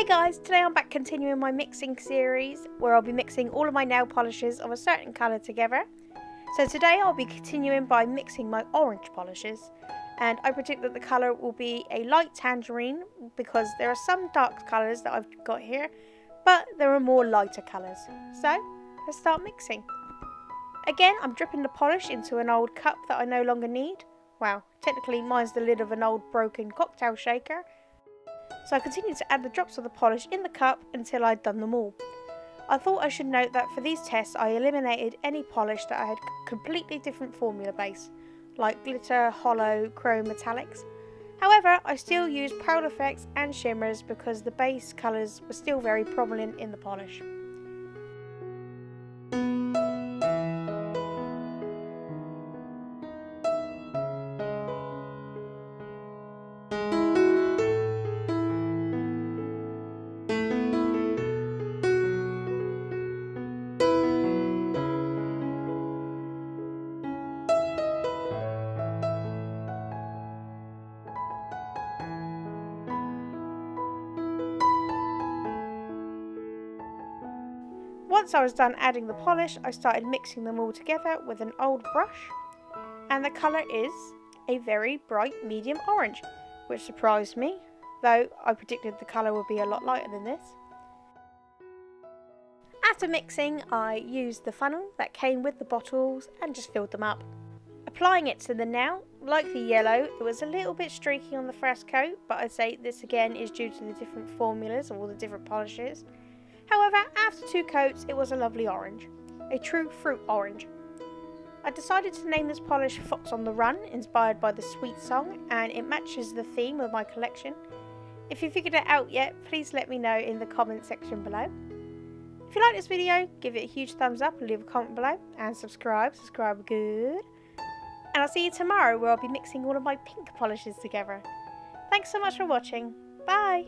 Hey guys, today I'm back continuing my mixing series where I'll be mixing all of my nail polishes of a certain colour together. So today I'll be continuing by mixing my orange polishes, and I predict that the colour will be a light tangerine because there are some dark colours that I've got here, but there are more lighter colours. So let's start mixing. Again, I'm dripping the polish into an old cup that I no longer need. Well, technically mine's the lid of an old broken cocktail shaker. So I continued to add the drops of the polish in the cup until I'd done them all. I thought I should note that for these tests I eliminated any polish that I had completely different formula base, like glitter, hollow, chrome metallics. However, I still used pearl effects and shimmers because the base colours were still very prominent in the polish. Once I was done adding the polish, I started mixing them all together with an old brush, and the colour is a very bright medium orange, which surprised me, though I predicted the colour would be a lot lighter than this. After mixing, I used the funnel that came with the bottles and just filled them up. Applying it to the nail, like the yellow, it was a little bit streaky on the first coat, but I'd say this again is due to the different formulas of all the different polishes. However, after 2 coats, it was a lovely orange, a true fruit orange. I decided to name this polish Fox on the Run, inspired by the Sweet song, and it matches the theme of my collection. If you figured it out yet, please let me know in the comment section below. If you like this video, give it a huge thumbs up and leave a comment below, and subscribe good. And I'll see you tomorrow where I'll be mixing all of my pink polishes together. Thanks so much for watching. Bye!